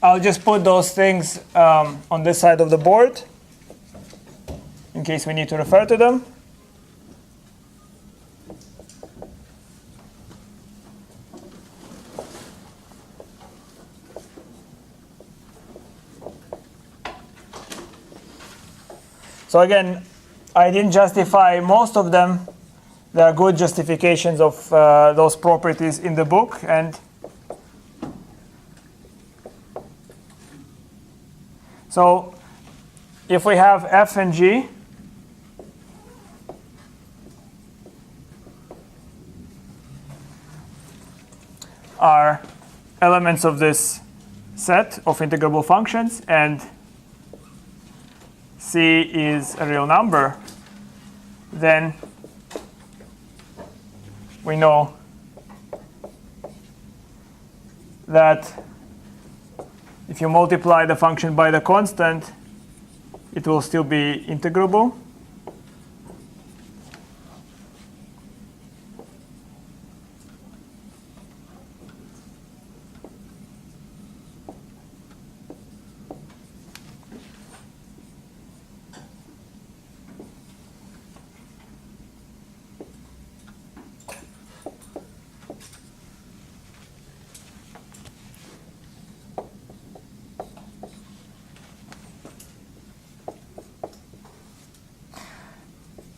I'll just put those things on this side of the board in case we need to refer to them. So again, I didn't justify most of them. There are good justifications of those properties in the book. And so if we have f and g, are elements of this set of integrable functions, and C is a real number, then we know that if you multiply the function by the constant, it will still be integrable.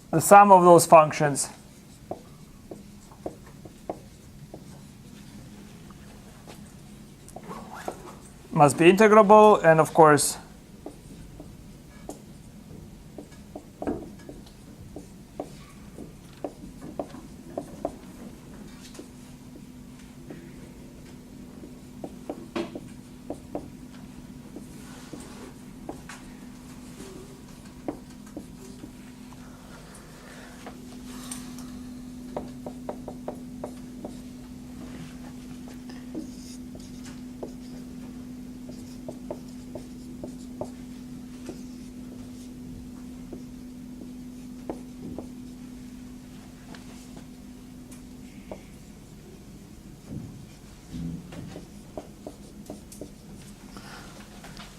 The sum of those functions must be integrable, and of course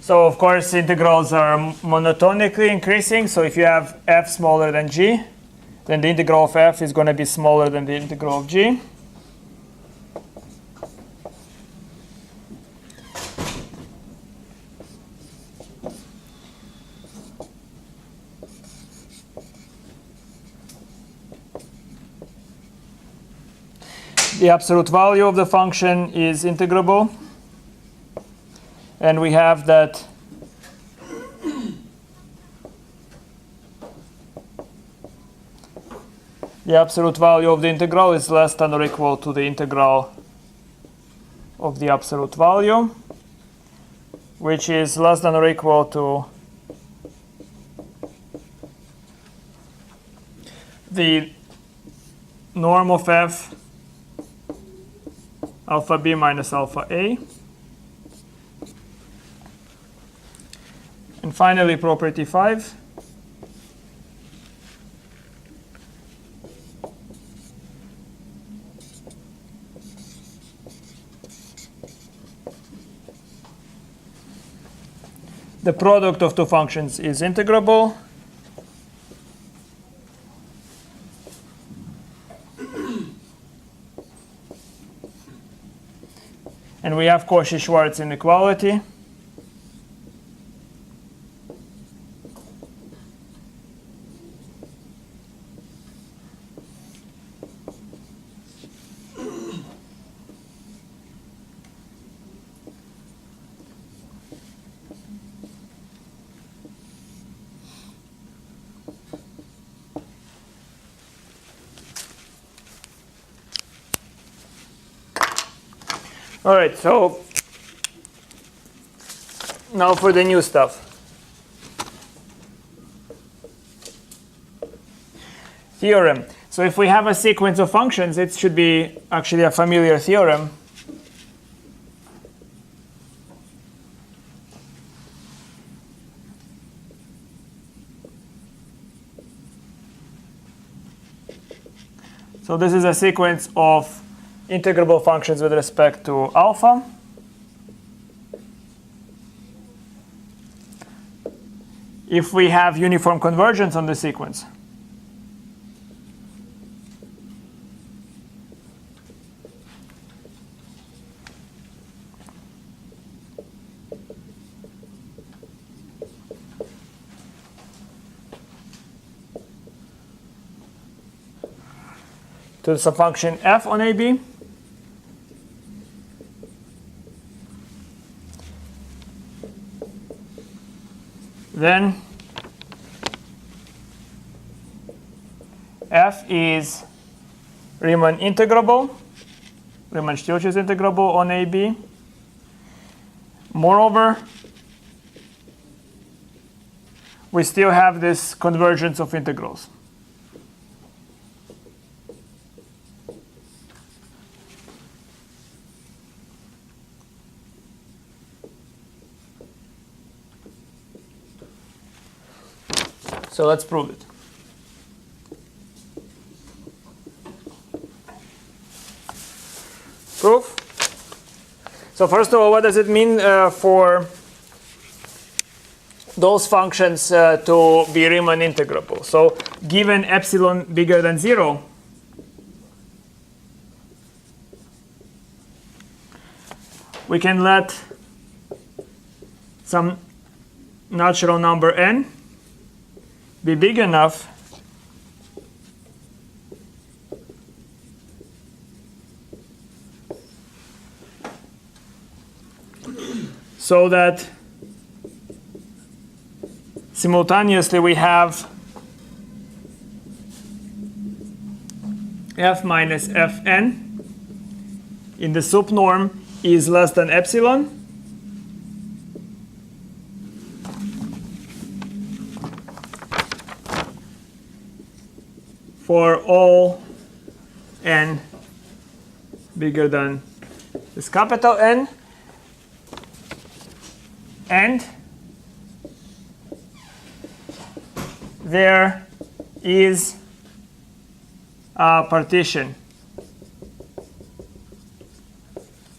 so of course integrals are monotonically increasing. So if you have f smaller than g, then the integral of f is going to be smaller than the integral of g. The absolute value of the function is integrable. And we have that the absolute value of the integral is less than or equal to the integral of the absolute value, which is less than or equal to the norm of f alpha b minus alpha a. And finally, property 5. The product of two functions is integrable. And we have Cauchy-Schwarz inequality. All right, so now for the new stuff. Theorem. So if we have a sequence of functions, it should be actually a familiar theorem. So this is a sequence of integrable functions with respect to alpha. if we have uniform convergence on the sequence. To some function f on AB. Then f is Riemann integrable, Riemann Stietjes integrable on AB. Moreover, we still have this convergence of integrals. So let's prove it. Proof. So first of all, what does it mean for those functions to be Riemann integrable? So given epsilon bigger than 0, we can let some natural number n be big enough so that simultaneously we have f minus fn in the sup norm is less than epsilon. For all n bigger than this capital N, and there is a partition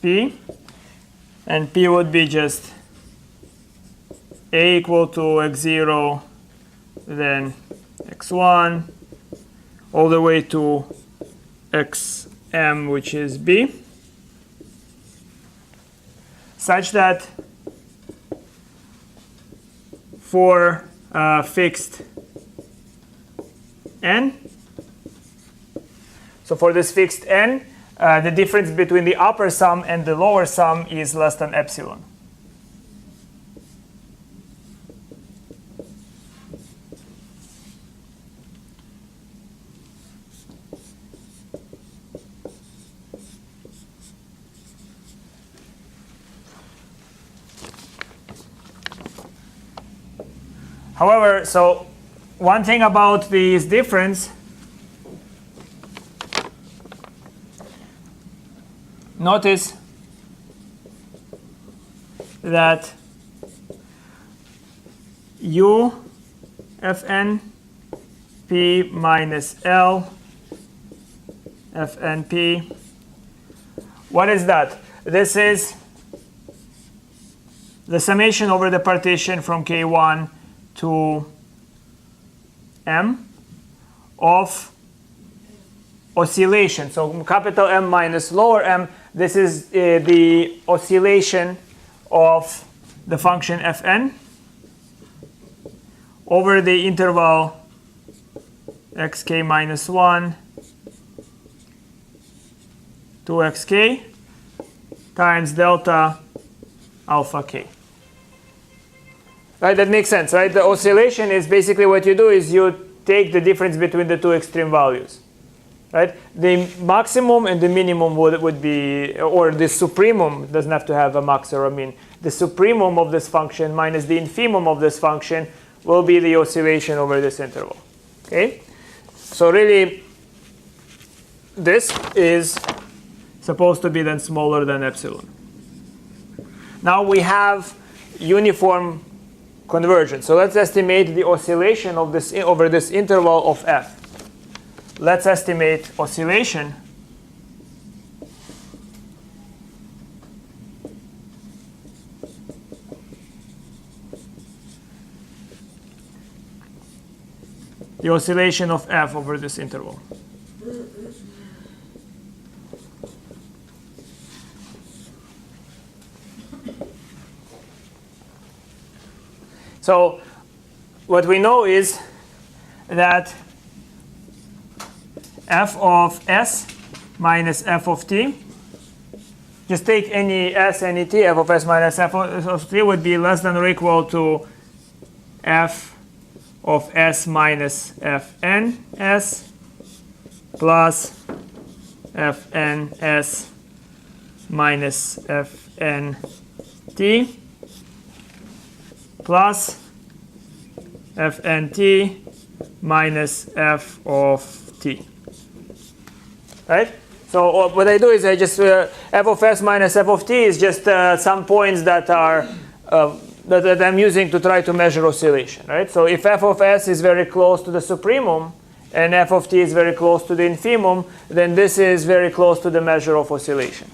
P, and P would be just A equal to x0, then x1, all the way to xm, which is b, such that for fixed n, so for this fixed n, the difference between the upper sum and the lower sum is less than epsilon. However, so one thing about this difference, notice that u fn p minus l fn p, what is that? This is the summation over the partition from k1 to m of oscillation. So capital M minus lower m, this is the oscillation of the function fn over the interval xk minus 1 to xk times delta alpha k. Right, that makes sense, right? The oscillation is basically what you do is you take the difference between the two extreme values, right? The maximum and the minimum would be, or the supremum doesn't have to have a max or a min. The supremum of this function minus the infimum of this function will be the oscillation over this interval, okay? So really, this is supposed to be then smaller than epsilon. Now we have uniform convergence. So let's estimate the oscillation of this over this interval of f. Let's estimate oscillation the oscillation of f over this interval. So what we know is that f of s minus f of t, just take any s, any t, f of s minus f of t would be less than or equal to f of s minus fn s plus fn s minus fn t plus fnt minus f of t. Right? So what I do is I just f of s minus f of t is just some points that are that I'm using to try to measure oscillation. Right? So if f of s is very close to the supremum and f of t is very close to the infimum, then this is very close to the measure of oscillation.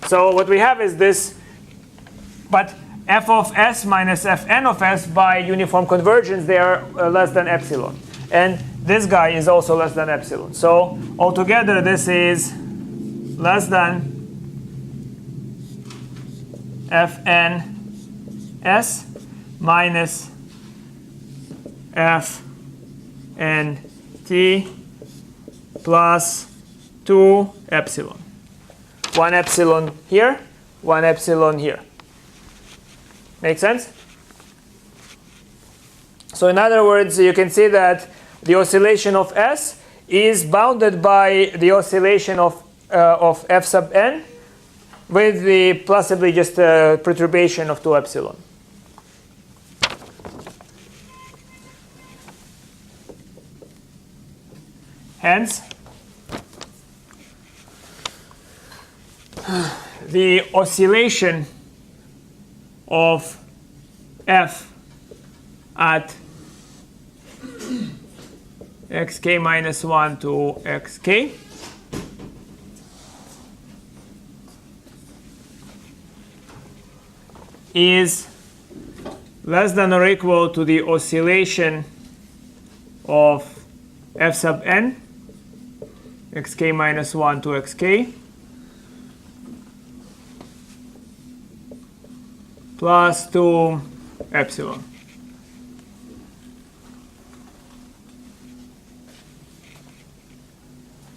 So what we have is this, but f of s minus fn of s by uniform convergence, they are less than epsilon. And this guy is also less than epsilon. So altogether, this is less than fn s minus fn t plus 2 epsilon. 1 epsilon here, 1 epsilon here. Make sense? So in other words, you can see that the oscillation of S is bounded by the oscillation of f sub n with the possibly just a perturbation of 2 epsilon. Hence, the oscillation of f at xk minus 1 to xk is less than or equal to the oscillation of f sub n, xk minus 1 to xk, plus 2 epsilon.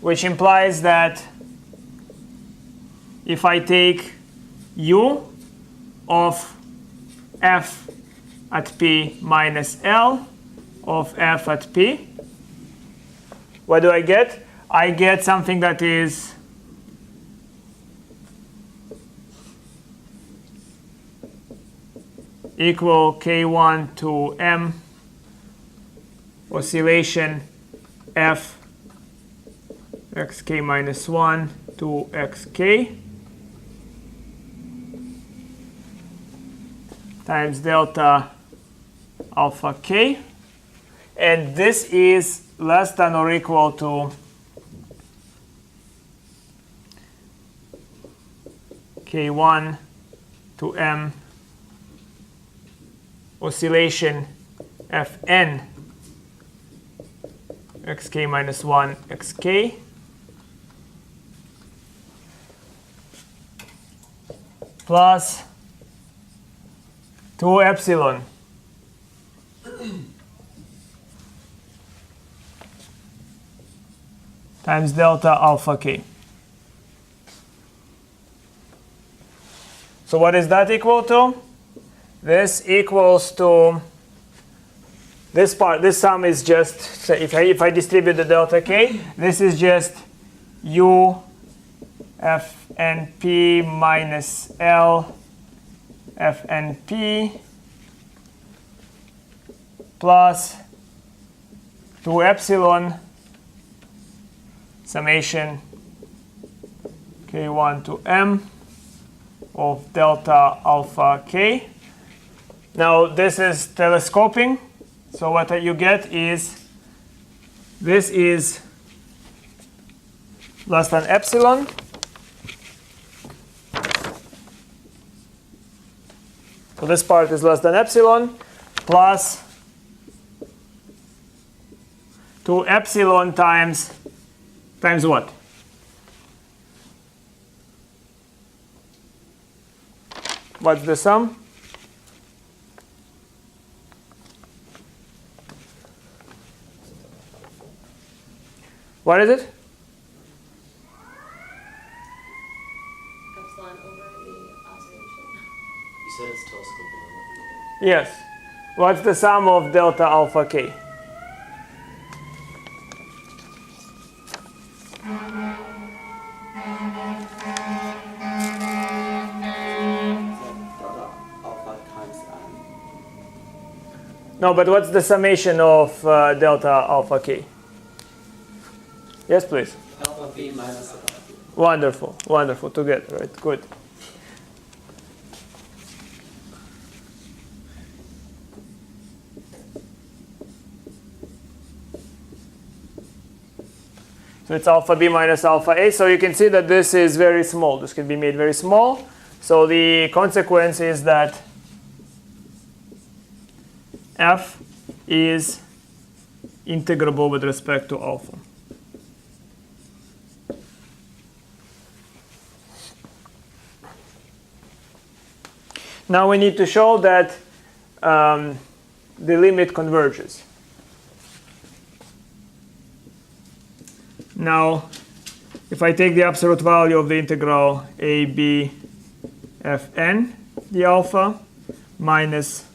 Which implies that if I take u of f at p minus L of f at p, what do I get? I get something that is equal k1 to m oscillation f xk minus 1 to xk times delta alpha k, and this is less than or equal to k1 to m oscillation fn xk minus 1 xk plus 2 epsilon times delta alpha k. So what is that equal to? This equals to this part. This sum is just, so if I distribute the delta k, this is just u fnp minus L fnp plus 2 epsilon summation k1 to m of delta alpha k. Now this is telescoping, so what you get is this is less than epsilon. So this part is less than epsilon plus to epsilon times what? What's the sum? What is it? Epsilon over the oscillation. You said it's telescoping. Yes. What's the sum of delta alpha k? Alpha times n. No, but what's the summation of delta alpha k? Yes, please. Alpha b minus alpha b. Wonderful, wonderful. Together, right? Good. So it's alpha b minus alpha a. So you can see that this is very small. This can be made very small. So the consequence is that f is integrable with respect to alpha. Now we need to show that the limit converges. Now, if I take the absolute value of the integral a b fn the alpha minus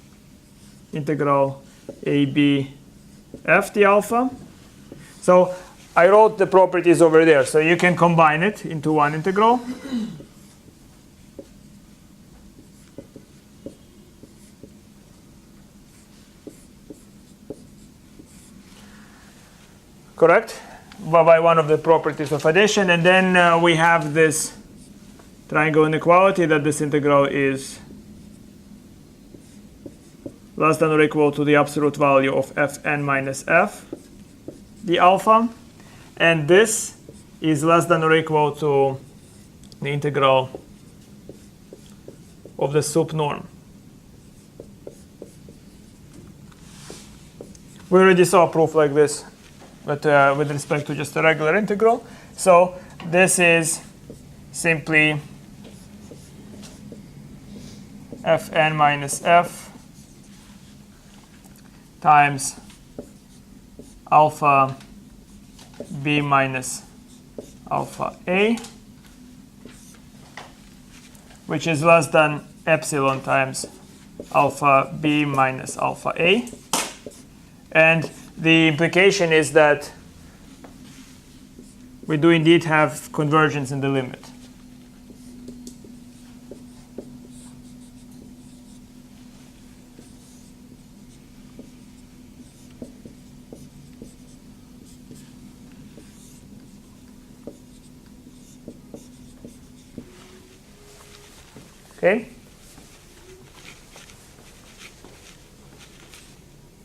integral a b f the alpha, so I wrote the properties over there, so you can combine it into one integral. Correct? By one of the properties of addition, and then we have this triangle inequality that this integral is less than or equal to the absolute value of fn minus f the alpha, and this is less than or equal to the integral of the sup norm. We already saw a proof like this, but with respect to just a regular integral. So this is simply fn minus f times alpha b minus alpha a, which is less than epsilon times alpha b minus alpha a. And the implication is that we do indeed have convergence in the limit. Okay?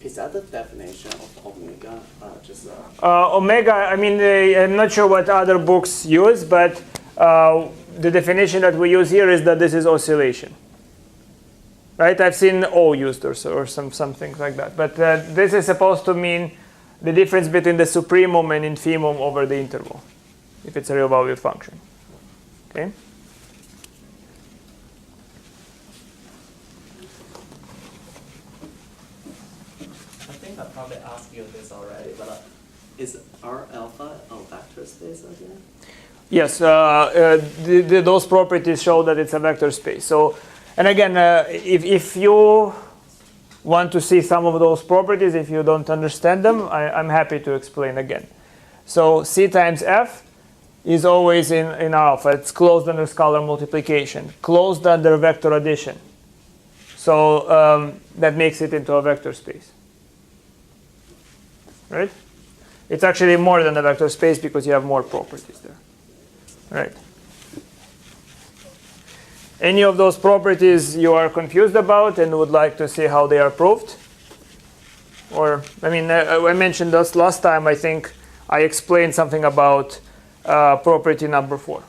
Is that the definition of omega? Omega, I mean, I'm not sure what other books use, but the definition that we use here is that this is oscillation. Right? I've seen O used or something like that. But this is supposed to mean the difference between the supremum and infimum over the interval, if it's a real valued function. Okay? I probably asked you this already, but is R alpha a vector space again? Yes, those properties show that it's a vector space. So, and again, if you want to see some of those properties, if you don't understand them, I'm happy to explain again. So C times F is always in alpha. It's closed under scalar multiplication, closed under vector addition. So that makes it into a vector space. Right? It's actually more than a vector space because you have more properties there. Right? Any of those properties you are confused about and would like to see how they are proved? Or, I mean, I mentioned this last time. I think I explained something about property number 4.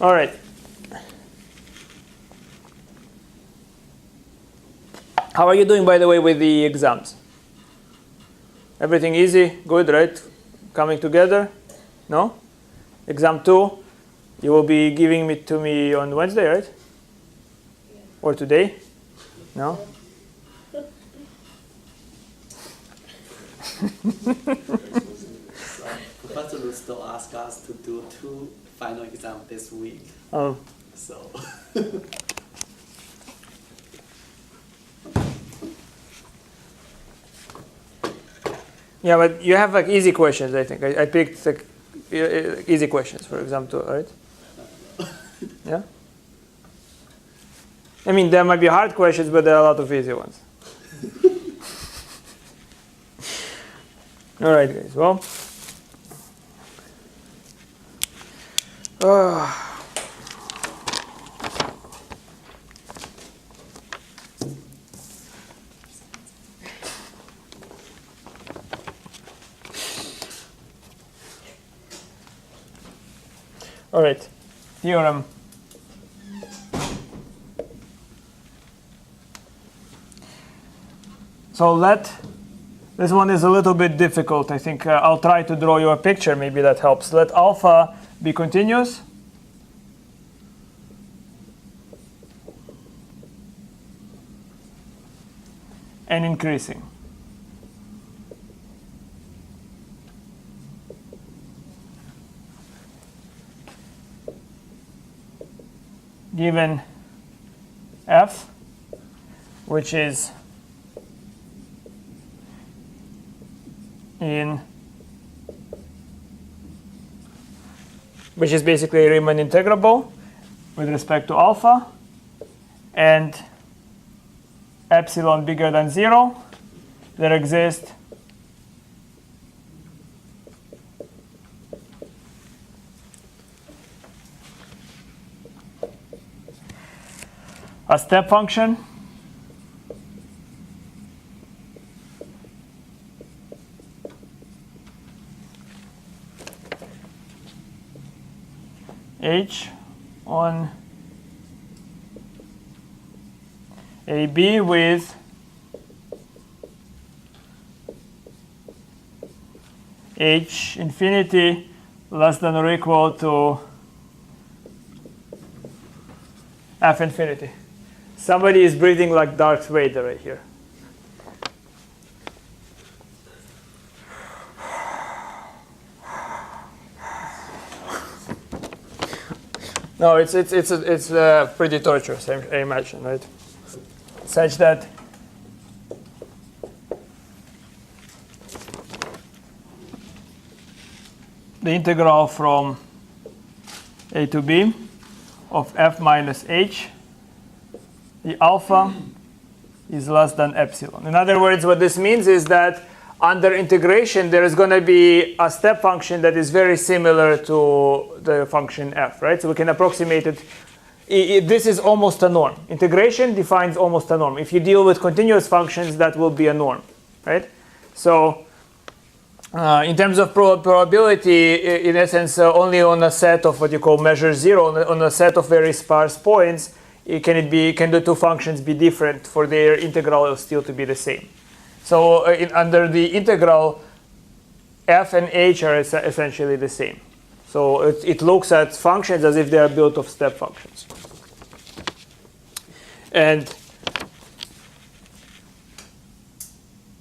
All right. How are you doing, by the way, with the exams? Everything easy? Good, right? Coming together? No? Exam 2, you will be giving it to me on Wednesday, right? Yeah. Or today? No? Professor will still ask us to do 2 final exams this week. Oh. So. Yeah, but you have like easy questions, I think. I picked like easy questions for exam 2, right? Yeah? I mean, there might be hard questions, but there are a lot of easy ones. All right, guys. Well, all right, theorem. So this one is a little bit difficult. I think I'll try to draw you a picture. Maybe that helps. Let alpha be continuous. And increasing. Given f, which is basically Riemann integrable with respect to alpha, and epsilon bigger than 0, there exists a step function h on AB with h infinity less than or equal to f infinity. Somebody is breathing like Darth Vader right here. No, it's pretty torturous, I imagine, right? Such that the integral from a to b of f minus h, the alpha is less than epsilon. In other words, what this means is that under integration, there is going to be a step function that is very similar to the function f, right? So we can approximate it. This is almost a norm. Integration defines almost a norm. If you deal with continuous functions, that will be a norm, right? So in terms of probability, in essence, only on a set of what you call measure 0, on a set of very sparse points, can the two functions be different for their integral still to be the same. So under the integral, f and h are essentially the same. So it looks at functions as if they are built of step functions. And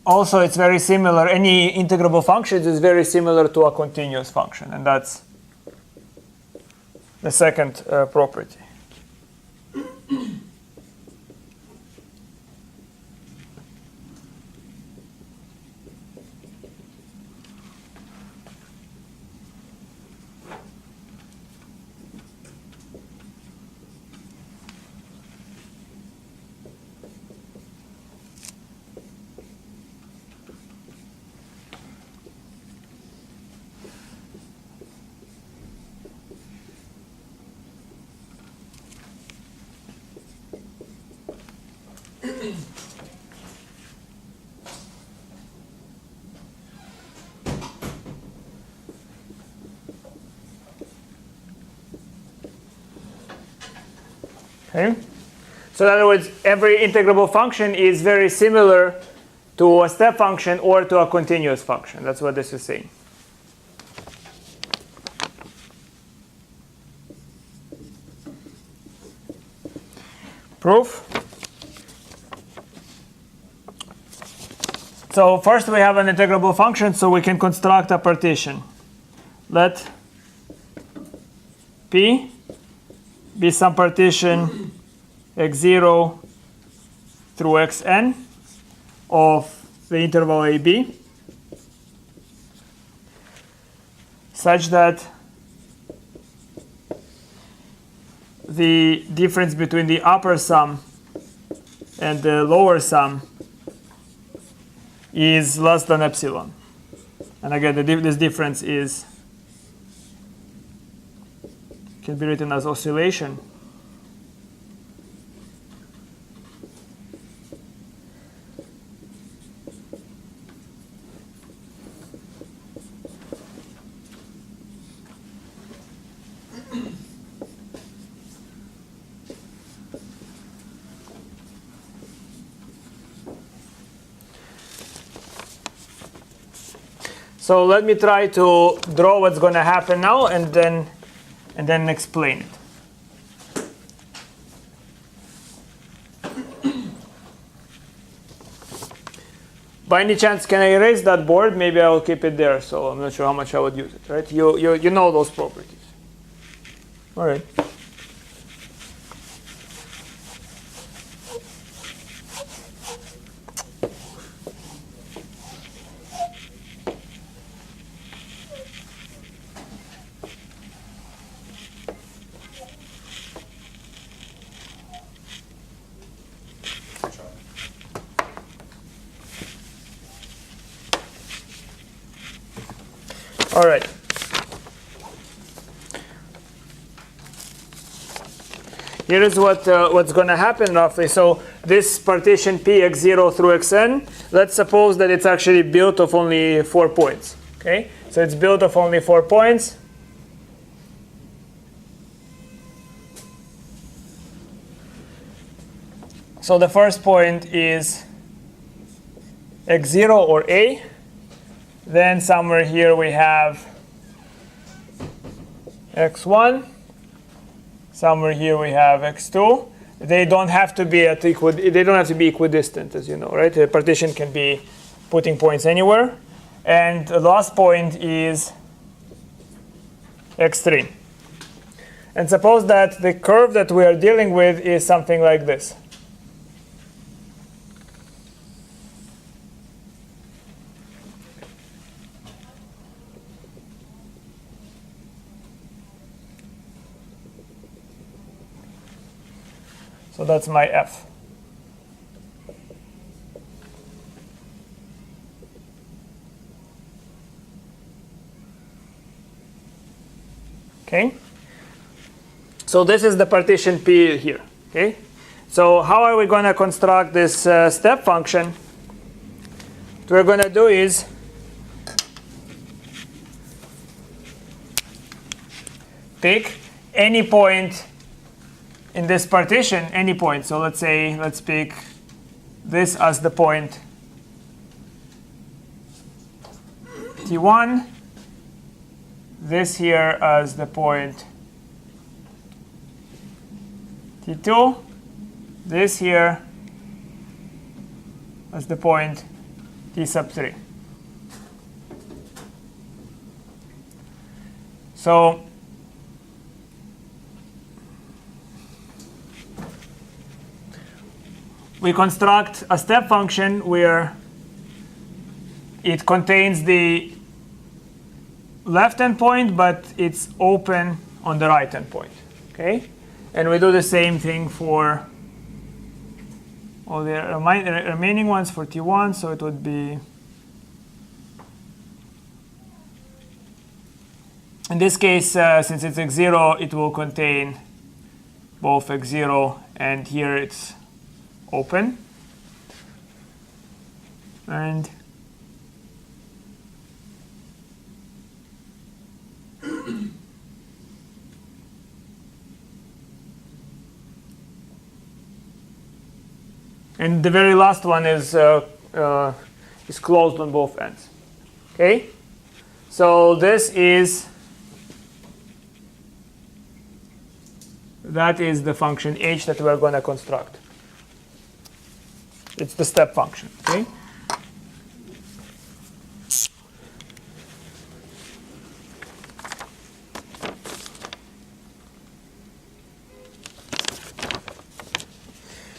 also, it's very similar. Any integrable functions is very similar to a continuous function. And that's the second property. Okay? So in other words, every integrable function is very similar to a step function or to a continuous function. That's what this is saying. Proof. So first we have an integrable function, so we can construct a partition. Let P be some partition x0 through xn of the interval AB, such that the difference between the upper sum and the lower sum is less than epsilon. And again, this difference can be written as oscillation. So let me try to draw what's going to happen now and then explain it. By any chance, can I erase that board? Maybe I will keep it there, so I'm not sure how much I would use it, right? You know those properties. All right. All right. Here is what's going to happen roughly. So this partition P x0 through xn, let's suppose that it's actually built of only 4 points. Okay, so it's built of only 4 points. So the first point is x0 or A. Then somewhere here we have x1. Somewhere here we have x2. They don't have to be equidistant, as you know, right? The partition can be putting points anywhere. And the last point is x3. And suppose that the curve that we are dealing with is something like this. So that's my f. Okay. So this is the partition P here. Okay. So how are we going to construct this step function? What we're going to do is pick any point in this partition, any point. So let's pick this as the point T1, this here as the point T2, this here as the point T sub 3. So we construct a step function where it contains the left endpoint, but it's open on the right endpoint. Okay, and we do the same thing for all the remaining ones for T1. So it would be, in this case, since it's x0, it will contain both x0 and here it's open. And And the very last one is closed on both ends. Okay? So this is, that is the function h that we're going to construct. It's the step function. Okay?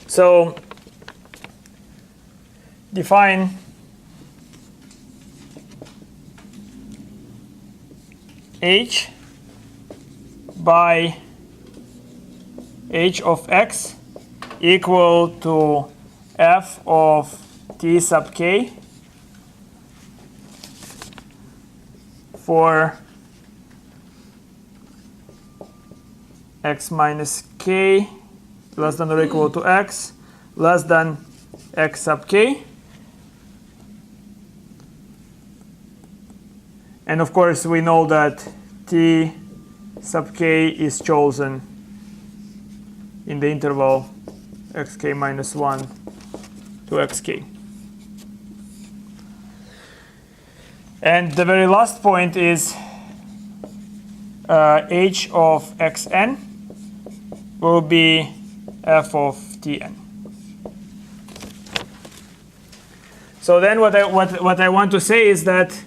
So define h by h of x equal to f of t sub k for x minus k less than or equal to x less than x sub k. And of course, we know that t sub k is chosen in the interval xk minus 1 to xk. And the very last point is h of xn will be f of tn. So then what I want to say is that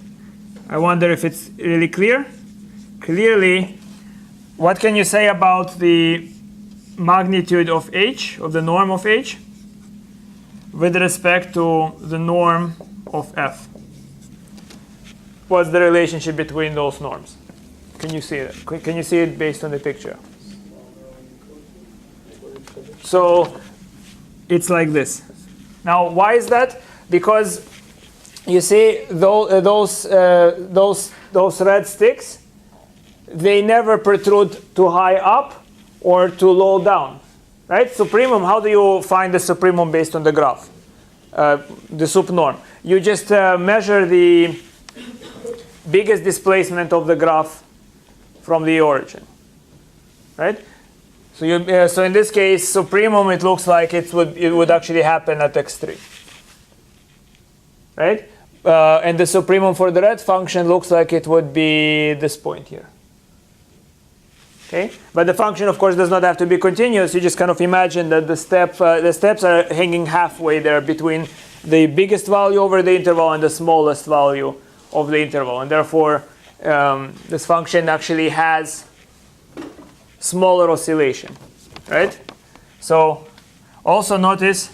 I wonder if it's really clear. Clearly, what can you say about the magnitude of h, of the norm of h, with respect to the norm of f? What's the relationship between those norms? Can you see it? Can you see it based on the picture? So it's like this. Now, why is that? Because you see those red sticks, they never protrude too high up or too low down, right? Supremum, how do you find the supremum based on the graph? The sup norm. You just measure the biggest displacement of the graph from the origin, right? So so in this case, supremum, it looks like it would actually happen at x3, right? And the supremum for the red function looks like it would be this point here. Okay, but the function, of course, does not have to be continuous. You just kind of imagine that the steps are hanging halfway there between the biggest value over the interval and the smallest value of the interval, and therefore this function actually has smaller oscillation, right? So also notice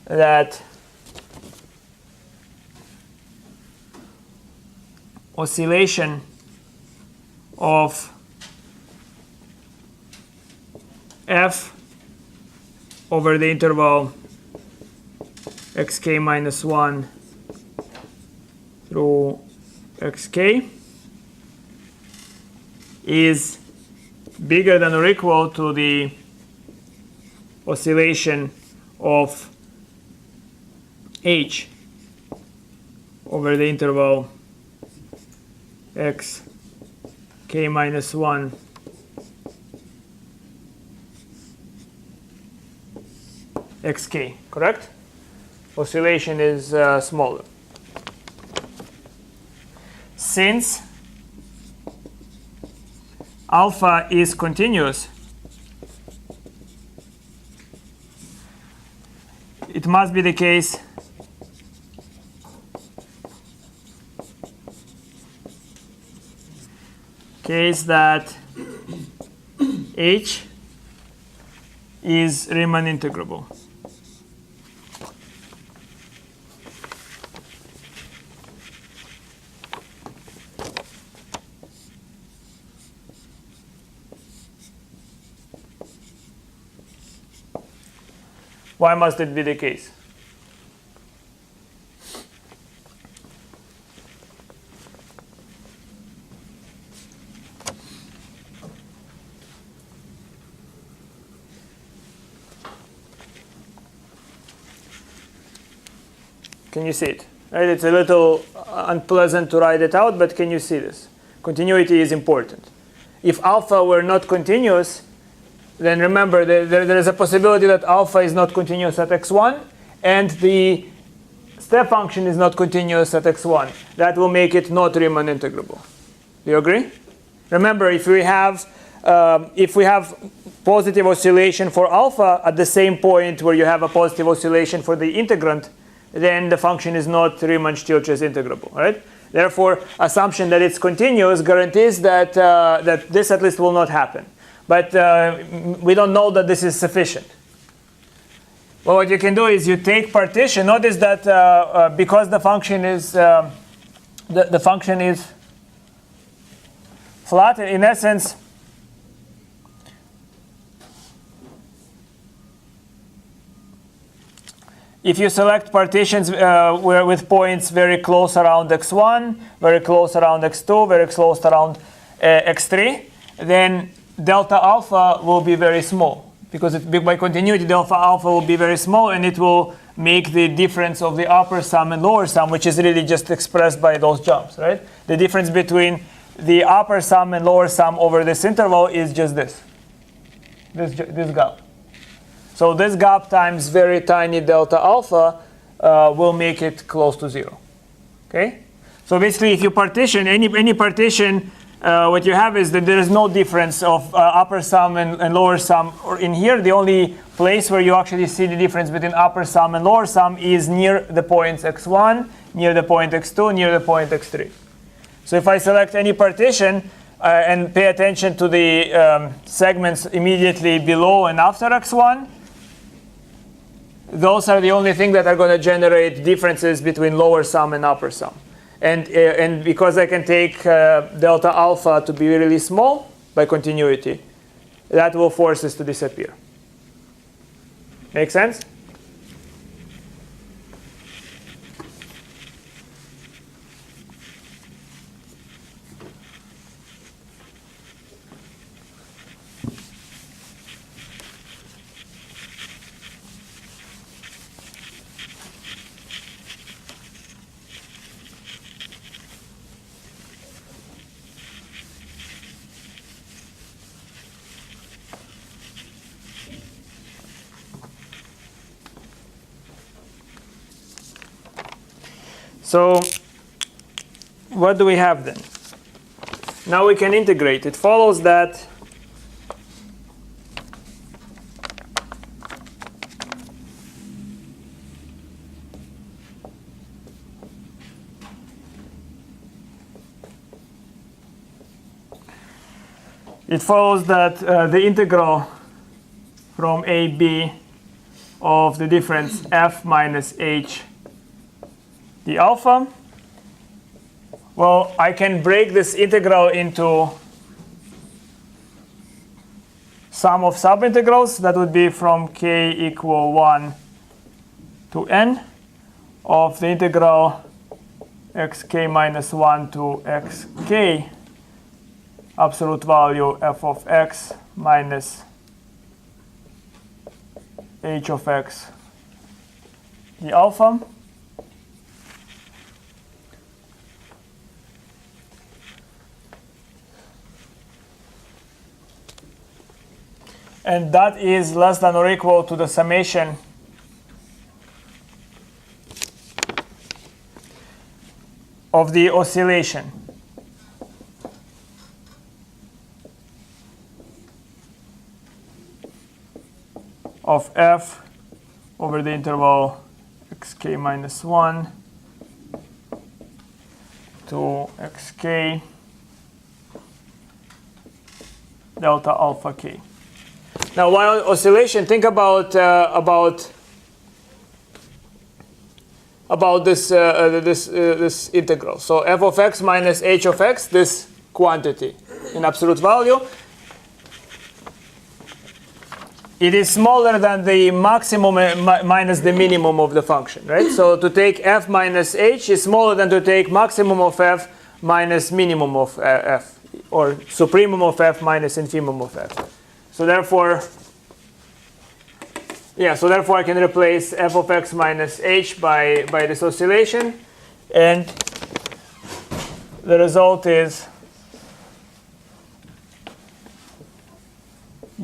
that oscillation of f over the interval xk minus 1 through xk is bigger than or equal to the oscillation of h over the interval x k minus 1 xk, correct? Oscillation is smaller. Since alpha is continuous, it must be the case that h is Riemann integrable. Why must it be the case? Can you see it? Right? It's a little unpleasant to write it out, but can you see this? continuity is important. If alpha were not continuous, then remember there is a possibility that alpha is not continuous at x1, and the step function is not continuous at x1. That will make it not Riemann integrable. Do you agree? Remember, if we have positive oscillation for alpha at the same point where you have a positive oscillation for the integrant, then the function is not Riemann Stietjes integrable, right? Therefore, assumption that it's continuous guarantees that that this at least will not happen. But we don't know that this is sufficient. Well, what you can do is you take partition. Notice that because the function is the function is flat, in essence, if you select partitions with points very close around x1, very close around x2, very close around x3, then delta alpha will be very small. Because by continuity, delta alpha will be very small, and it will make the difference of the upper sum and lower sum, which is really just expressed by those jumps, right? The difference between the upper sum and lower sum over this interval is just this gap. So this gap times very tiny delta alpha will make it close to 0. Okay? So basically, if you partition, any partition, what you have is that there is no difference of upper sum and lower sum. Or in here, the only place where you actually see the difference between upper sum and lower sum is near the points x1, near the point x2, near the point x3. So if I select any partition and pay attention to the segments immediately below and after x1, those are the only things that are going to generate differences between lower sum and upper sum. And because I can take delta alpha to be really small by continuity, that will force this to disappear. Make sense? So what do we have then? Now we can integrate. It follows that the integral from a, b of the difference f minus h the alpha, well, I can break this integral into sum of subintegrals. That would be from k equal 1 to n of the integral xk minus 1 to xk absolute value f of x minus h of x the alpha. And that is less than or equal to the summation of the oscillation of f over the interval xk minus 1 to xk delta alpha k. Now, while oscillation, think about this integral. So f of x minus h of x, this quantity in absolute value, it is smaller than the maximum minus the minimum of the function, right? So to take f minus h is smaller than to take maximum of f minus minimum of f, or supremum of f minus infimum of f. So therefore, I can replace f of x minus h by this oscillation, and the result is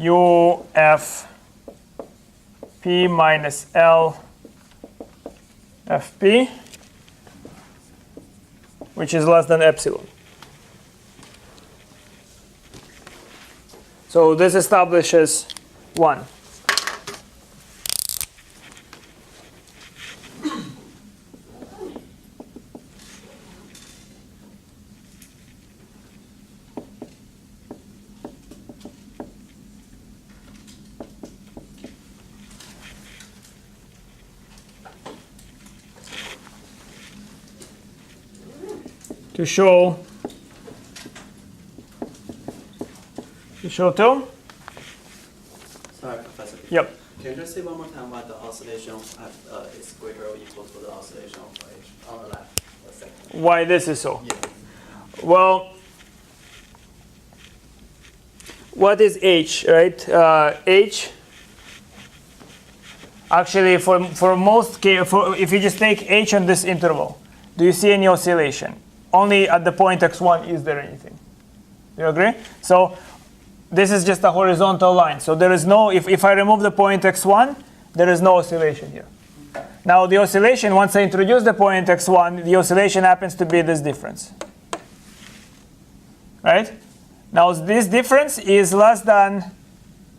u f p minus L fp, which is less than epsilon. So this establishes 1. To show 2. Sorry, Professor. Yep. Can you just say one more time why the oscillation is greater or equal to the oscillation of H on the left? A second. Why this is so? Yeah. Well, what is H, right? H, actually, for most cases, if you just take H on this interval, do you see any oscillation? Only at the point x1 is there anything. Do you agree? So this is just a horizontal line. So there is no, if I remove the point x1, there is no oscillation here. Now the oscillation, once I introduce the point x1, the oscillation happens to be this difference. Right? Now this difference is less than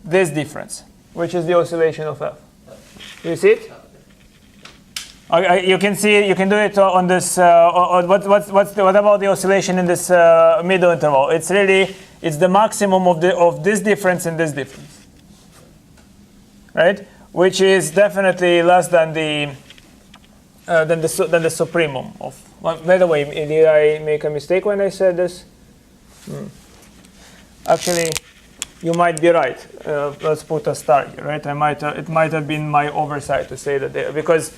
this difference, which is the oscillation of f. Do you see it? You can see, you can do it on this. What about the oscillation in this middle interval? It's really, it's the maximum of this difference and this difference, right? Which is definitely less than the supremum of. Well, by the way, did I make a mistake when I said this? Actually, you might be right. Let's put a star here, right? It might have been my oversight to say that because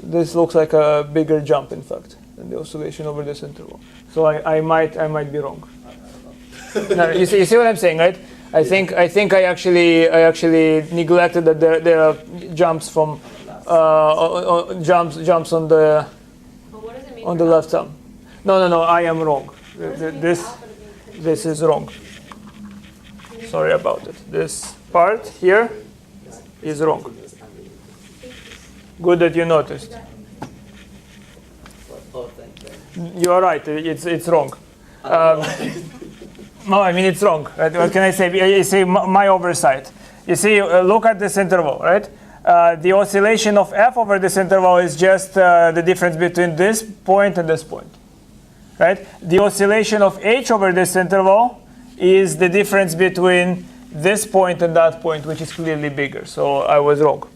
this looks like a bigger jump, in fact, than the oscillation over this interval. So I might be wrong. No, you see what I'm saying, right? I think I actually neglected that there are jumps from jumps on the left side. No, I am wrong. This is wrong. Sorry about it. This part here is wrong. Good that you noticed. Oh, thank you. You are right. It's wrong. No, I mean it's wrong. Right? What can I say? You see my oversight. You see, look at this interval, right? The oscillation of f over this interval is just the difference between this point and this point, right? The oscillation of h over this interval is the difference between this point and that point, which is clearly bigger. So I was wrong.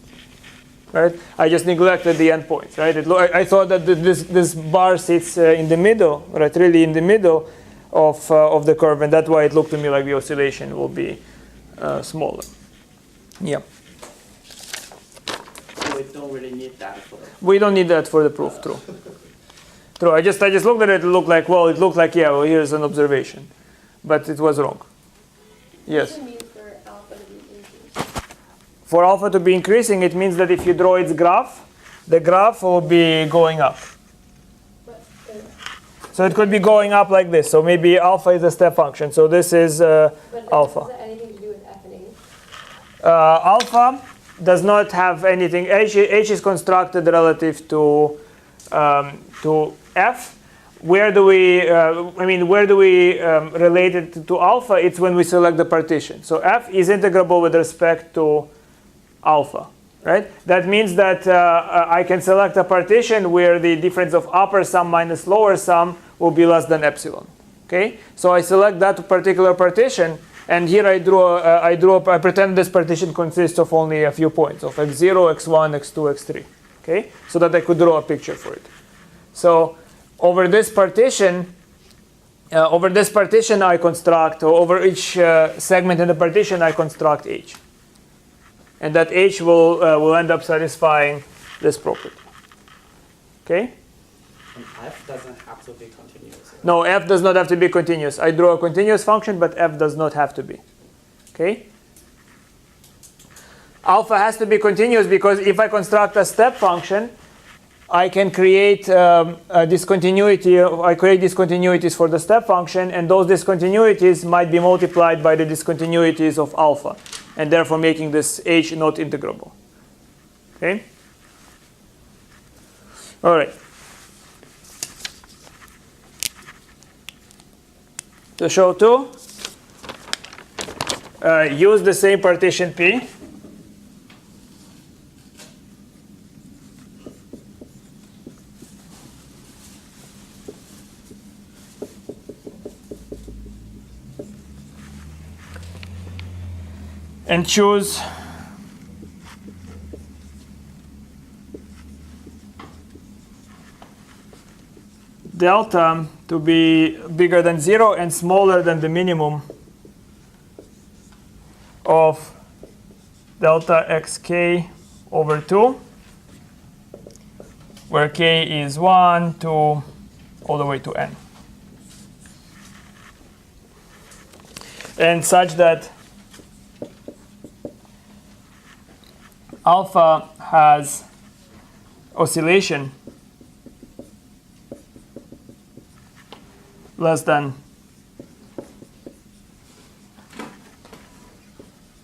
Right? I just neglected the endpoints. Right? I thought that this bar sits in the middle, right? Really in the middle of the curve, and that's why it looked to me like the oscillation will be smaller. Yeah. So we don't really need that for. We don't need that for the proof. True. True. I just looked at it. It looked like yeah. Well, here's an observation, but it was wrong. Yes. For alpha to be increasing, it means that if you draw its graph, the graph will be going up. So it could be going up like this. So maybe alpha is a step function. So this is alpha. Does that anything to do with f and h? Alpha does not have anything. H is constructed relative to f. Where do we relate it to alpha? It's when we select the partition. So f is integrable with respect to alpha, right? That means that I can select a partition where the difference of upper sum minus lower sum will be less than epsilon. Okay, so I select that particular partition, and here I pretend this partition consists of only a few points of x0, x1, x2, x3. Okay, so that I could draw a picture for it. So over this partition, I construct, or over each segment in the partition, I construct h. And that h will end up satisfying this property. Okay? And f doesn't have to be continuous. No, f does not have to be continuous. I draw a continuous function, but f does not have to be. Okay? Alpha has to be continuous because if I construct a step function, I can create a discontinuity. I create discontinuities for the step function, and those discontinuities might be multiplied by the discontinuities of alpha, and therefore making this h not integrable. Okay? All right. To show 2, use the same partition P. And choose delta to be bigger than 0 and smaller than the minimum of delta xk over 2, where k is 1, 2, all the way to n. And such that alpha has oscillation less than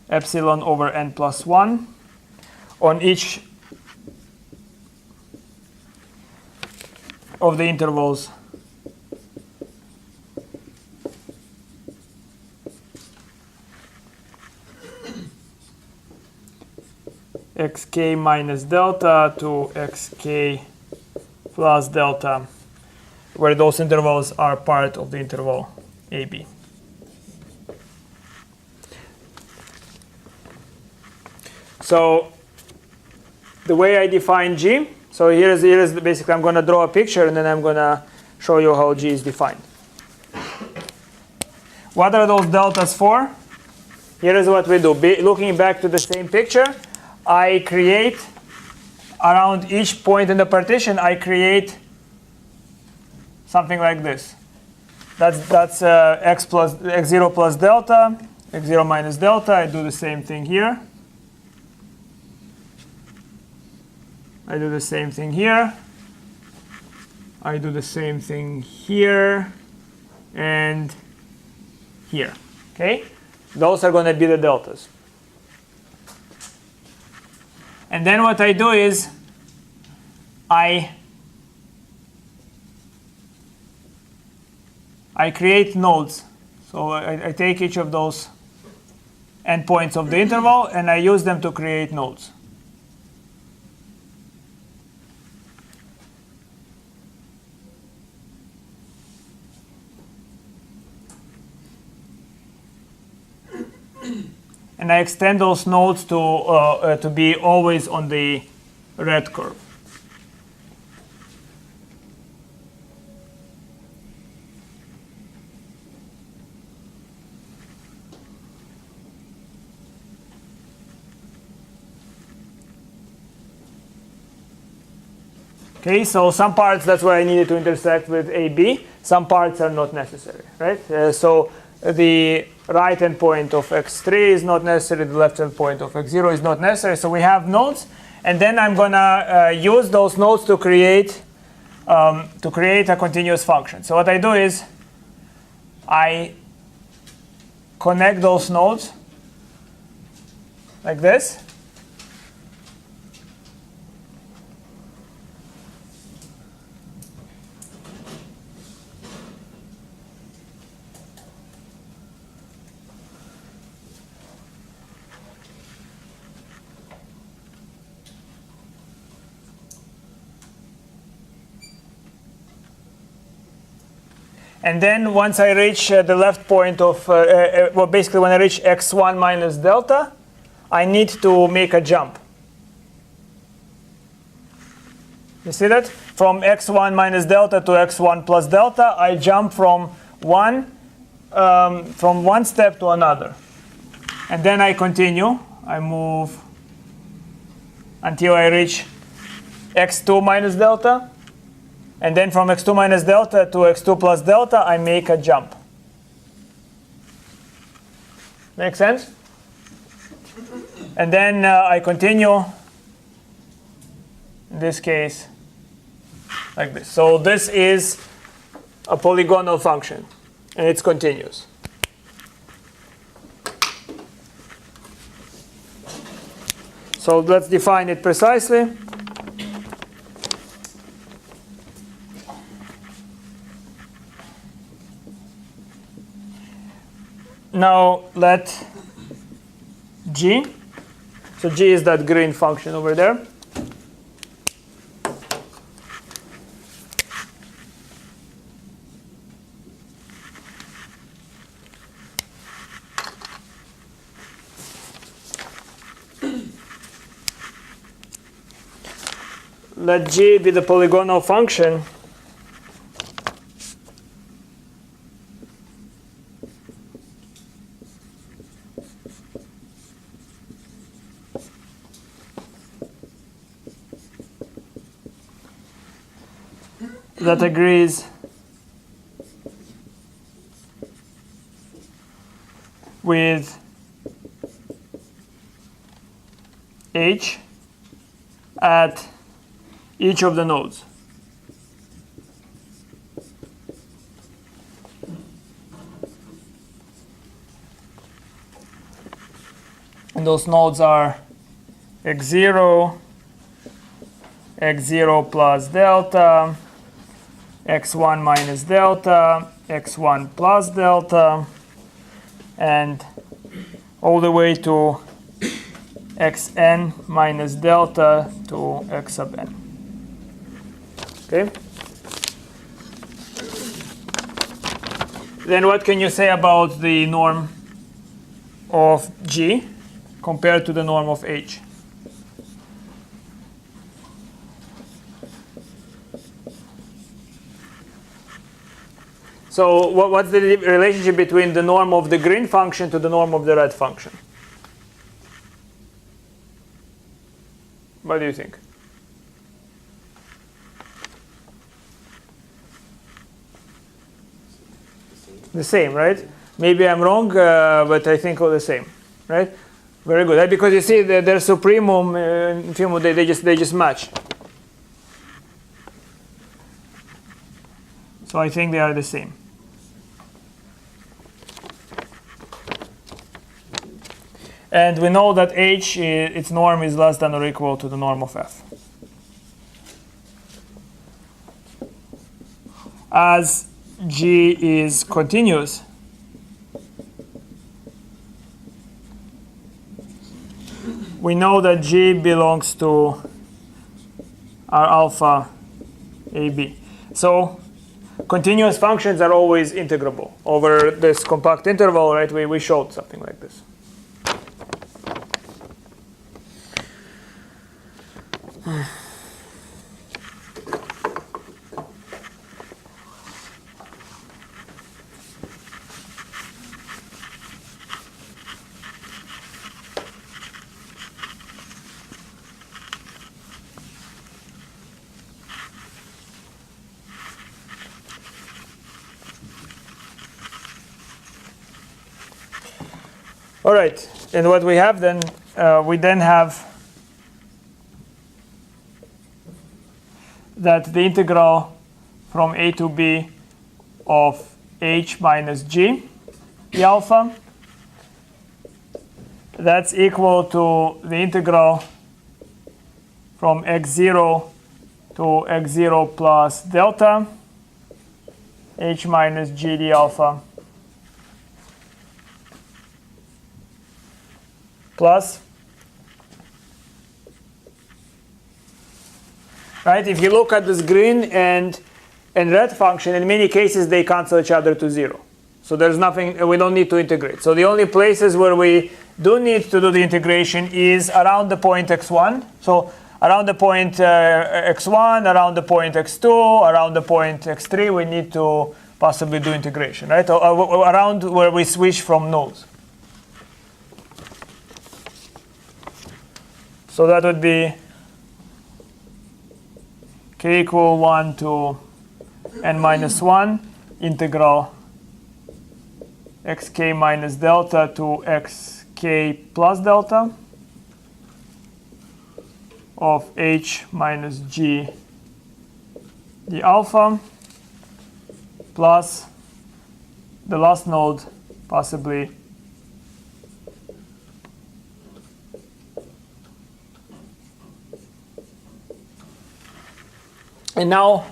epsilon over n plus 1 on each of the intervals xk minus delta to xk plus delta, where those intervals are part of the interval AB. So the way I define G, so here is basically I'm going to draw a picture and then I'm going to show you how G is defined. What are those deltas for? Here is what we do. Looking back to the same picture, I create around each point in the partition, I create something like this. That's x0 plus delta, x0 minus delta. I do the same thing here. I do the same thing here. I do the same thing here and here. Okay? Those are going to be the deltas. And then what I do is I create nodes. So I take each of those endpoints of the interval and I use them to create nodes. And I extend those nodes to be always on the red curve. Okay, so some parts, that's why I needed to intersect with AB. Some parts are not necessary, right? So the right hand point of x3 is not necessary, the left hand point of x0 is not necessary. So we have nodes, and then I'm going to use those nodes to create a continuous function. So what I do is I connect those nodes like this. And then once I reach the left point of, well, basically when I reach x1 minus delta, I need to make a jump. You see that? From x1 minus delta to x1 plus delta, I jump from one step to another. And then I continue. I move until I reach x2 minus delta. And then from x2 minus delta to x2 plus delta, I make a jump. Make sense? And then I continue, in this case, like this. So this is a polygonal function, and it's continuous. So let's define it precisely. Now let G, so G is that green function over there. Let G be the polygonal function that agrees with H at each of the nodes. And those nodes are x0, x0 plus delta, x1 minus delta, x1 plus delta, and all the way to xn minus delta to x sub n. Okay? Then what can you say about the norm of G compared to the norm of H? So what's the relationship between the norm of the green function to the norm of the red function? What do you think? The same, right? Maybe I'm wrong, but I think all the same, right? Very good. Because you see, their supremum, infimum, they just match. So I think they are the same. And we know that H, its norm is less than or equal to the norm of F. As G is continuous, we know that G belongs to our alpha AB. So continuous functions are always integrable over this compact interval, right? We showed something like this. All right, and what we have then, we then have that the integral from a to b of h minus g, the alpha, that's equal to the integral from x0 to x0 plus delta, h minus g d alpha, plus, right? If you look at this green and red function, in many cases they cancel each other to 0. So there's nothing, we don't need to integrate. So the only places where we do need to do the integration is around the point x1. So around the point x1, around the point x2, around the point x3, we need to possibly do integration, right? Or around where we switch from nodes. So that would be k equal 1 to n minus 1 integral xk minus delta to xk plus delta of h minus g the alpha plus the last node, possibly and now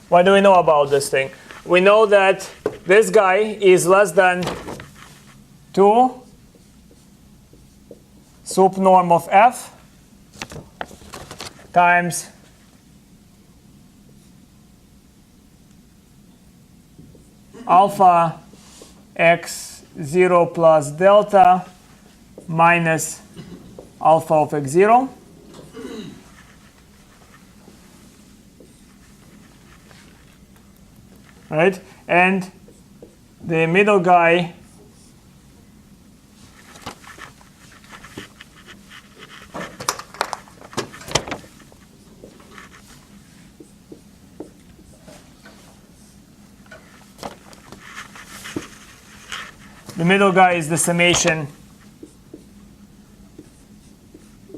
what do we know about this thing? We know that this guy is less than 2 sup norm of f times alpha x0 plus delta minus alpha of x0. Right? And the middle guy is the summation,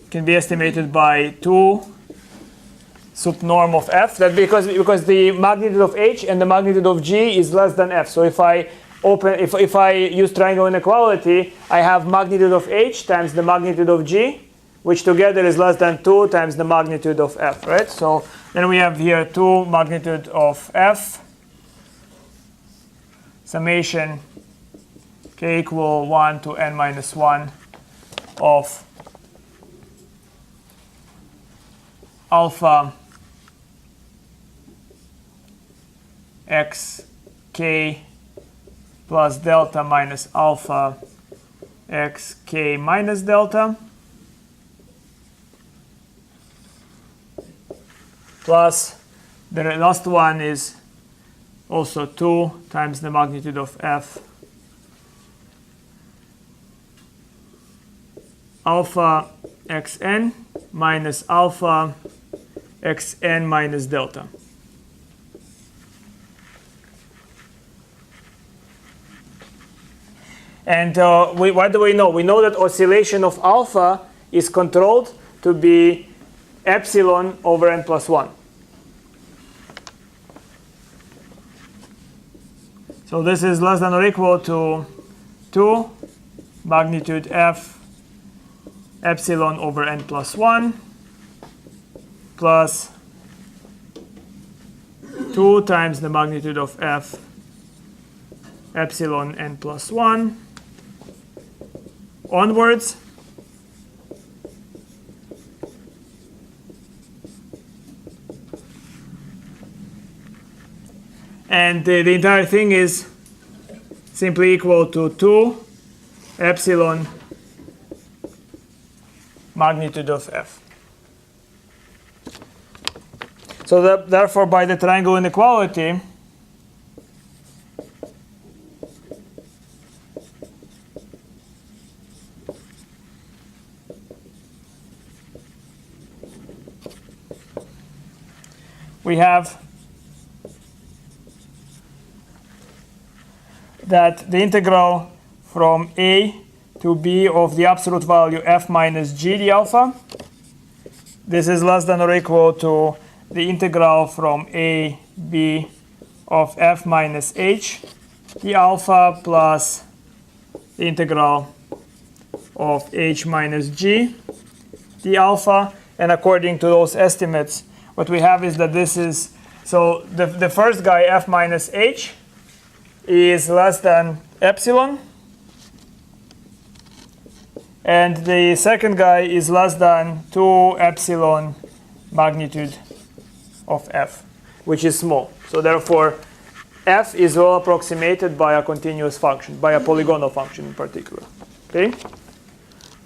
can be estimated by 2 sup norm of f. That because the magnitude of h and the magnitude of g is less than f. So if I use triangle inequality, I have magnitude of h times the magnitude of g, which together is less than 2 times the magnitude of f, right? So then we have here 2 magnitude of f summation k equal 1 to n minus 1 of alpha x k plus delta minus alpha x k minus delta plus the last one is also 2 times the magnitude of f alpha xn minus alpha xn minus delta. And what do we know? We know that oscillation of alpha is controlled to be epsilon over n plus 1. So this is less than or equal to 2 magnitude f epsilon over n plus 1 plus 2 times the magnitude of f epsilon n plus 1 onwards. And the entire thing is simply equal to 2 epsilon magnitude of f. So therefore, by the triangle inequality, we have that the integral from a to b of the absolute value f minus g d alpha, this is less than or equal to the integral from a b of f minus h d alpha plus the integral of h minus g d alpha. And according to those estimates, what we have is that this is, so the first guy, f minus h, is less than epsilon. And the second guy is less than 2 epsilon magnitude of f, which is small. So therefore, f is well approximated by a continuous function, by a polygonal function in particular. Okay?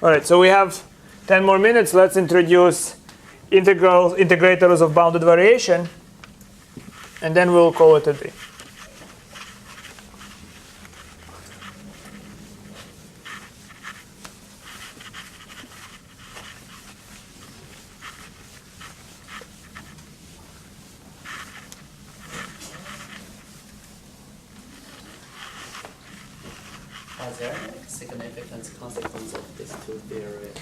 All right, so we have 10 more minutes. Let's introduce integrators of bounded variation, and then we'll call it a day. Are there significant consequences of these two theories?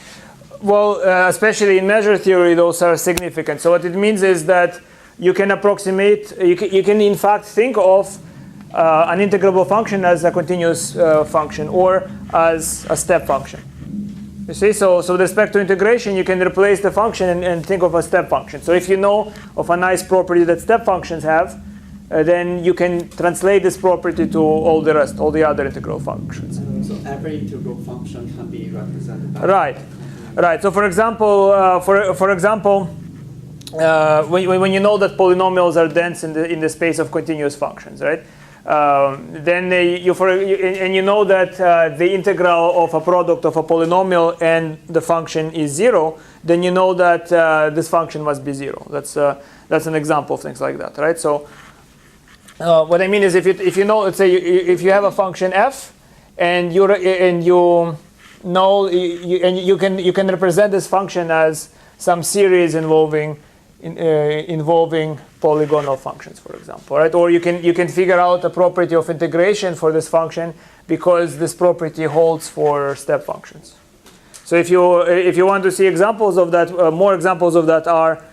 Well, especially in measure theory, those are significant. So what it means is that you can approximate, you can in fact think of an integrable function as a continuous function or as a step function. You see, so with respect to integration, you can replace the function and think of a step function. So if you know of a nice property that step functions have, then you can translate this property to all the rest, all the other integral functions. So every integral function can be represented by Right. So for example, when you know that polynomials are dense in the space of continuous functions, right? Then you know that the integral of a product of a polynomial and the function is 0, then you know that this function must be 0. That's an example of things like that, right? So what I mean is, if you know, let's say if you have a function f, and you can represent this function as some series involving polygonal functions, for example, right? Or you can figure out a property of integration for this function because this property holds for step functions. So if you want to see examples of that, more examples of that are,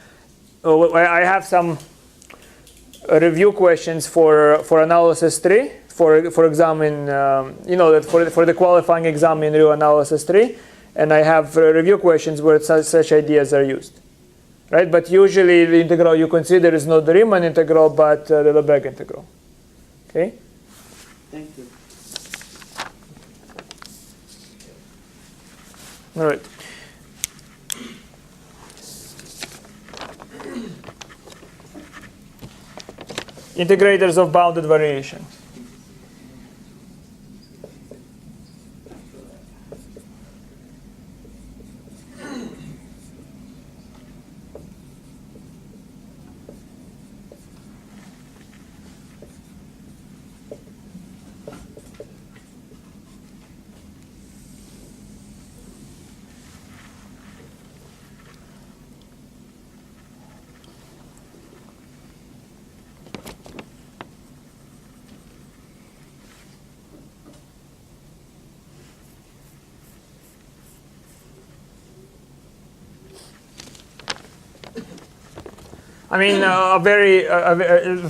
I have some review questions for analysis 3 for exam in that for the qualifying exam in real analysis 3, and I have review questions where such ideas are used. Right, but usually the integral you consider is not the Riemann integral, but the Lebesgue integral. Okay. Thank you. All right. Integrators of bounded variation. I mean,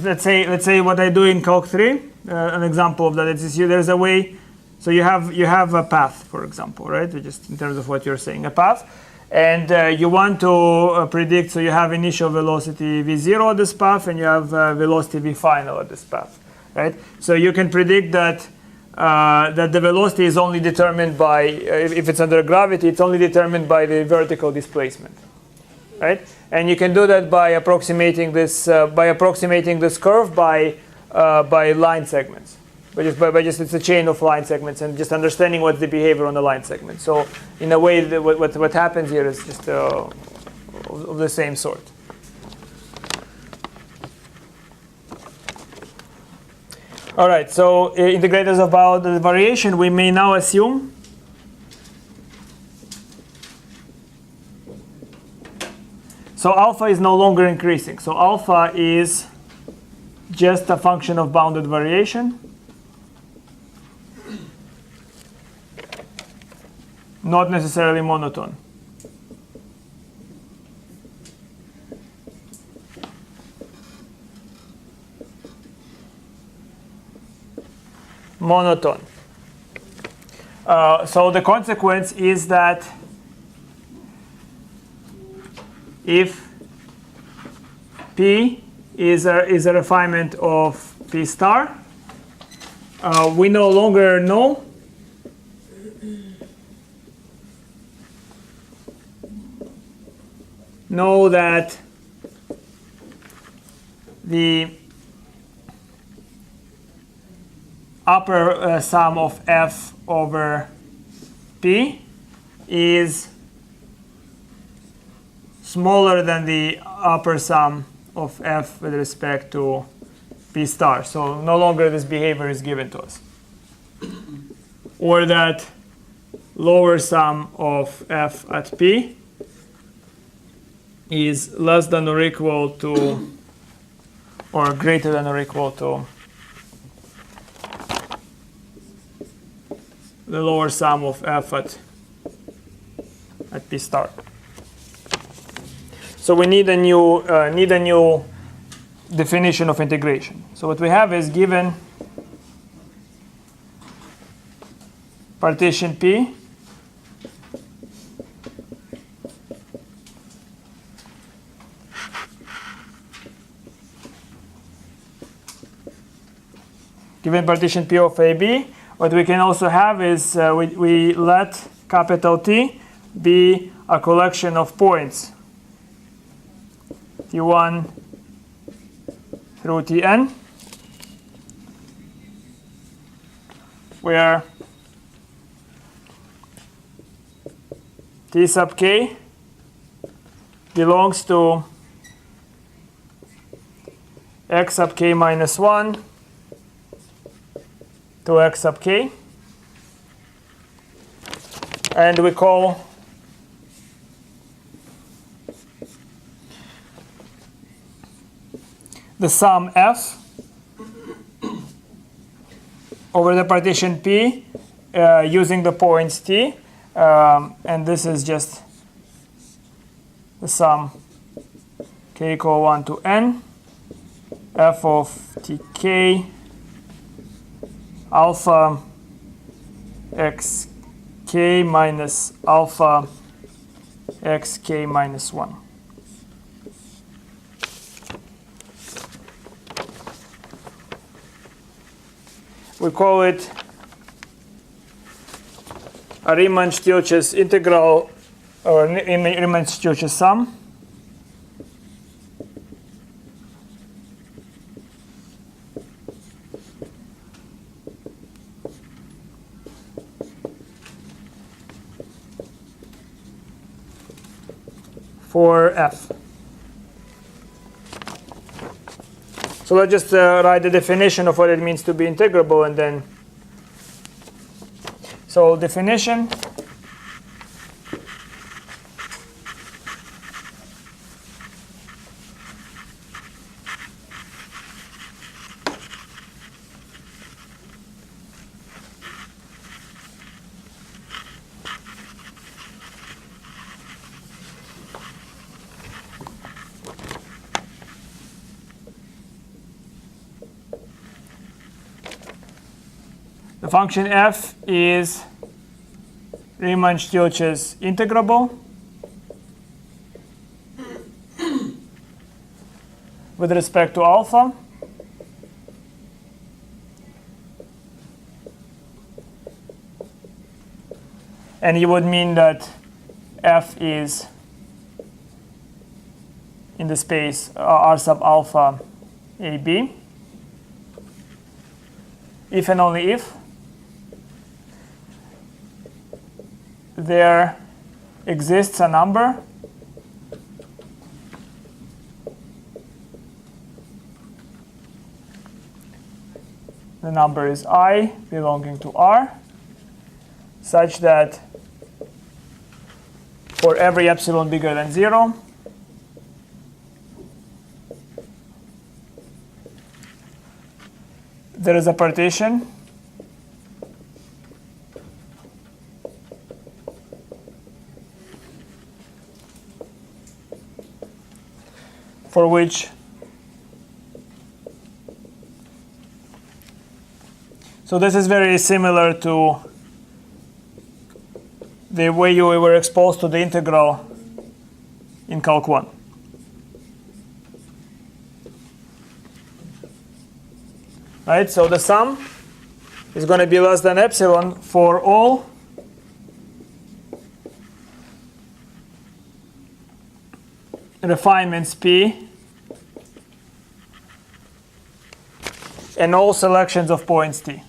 let's say what I do in Calc 3. An example of that is there's a way. So you have a path, for example, right? Just in terms of what you're saying, a path, and you want to predict. So you have initial velocity v0 at this path, and you have velocity v final at this path, right? So you can predict that that the velocity is only determined by, if it's under gravity, it's only determined by the vertical displacement, right? And you can do that by approximating this curve by line segments. By just it's a chain of line segments and just understanding what's the behavior on the line segment. So in a way, what happens here is just of the same sort. All right. So integrators about the variation, we may now assume so alpha is no longer increasing. So alpha is just a function of bounded variation, not necessarily monotone. Monotone. So the consequence is that if P is a refinement of P star, we no longer know that the upper sum of f over P is smaller than the upper sum of f with respect to P star. So no longer this behavior is given to us. Or that lower sum of f at P is less than or equal to, or greater than or equal to the lower sum of f at p star. So we need a new definition of integration. So what we have is given partition P, given partition P of AB, what we can also have is we let capital T be a collection of points T1 through Tn, where T sub k belongs to x sub k minus 1 to x sub k, and we call the sum f over the partition P using the points T, and this is just the sum k equal 1 to n f of tk alpha xk minus alpha xk minus 1. We call it a Riemann Stietjes integral or Riemann Stietjes sum. For f. So let's just write the definition of what it means to be integrable, and then so definition the function f is Riemann Stietjes integrable with respect to alpha, and it would mean that f is in the space R sub alpha AB if and only if there exists a number the number is I belonging to R such that for every epsilon bigger than 0 there is a partition for which so this is very similar to the way you were exposed to the integral in Calc 1. Right, so the sum is going to be less than epsilon for all refinements P and all selections of points T.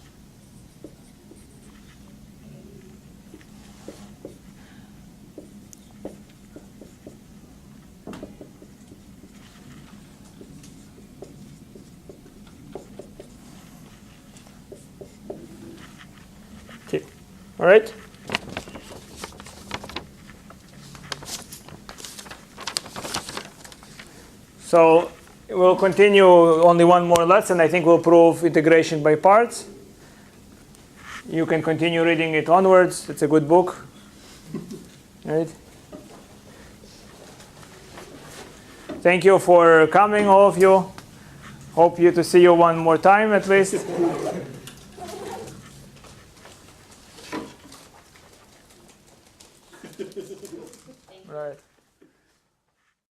Okay. All right. So we'll continue only one more lesson. I think we'll prove integration by parts. You can continue reading it onwards. It's a good book. Right? Thank you for coming, all of you. Hope to see you one more time at least. Right.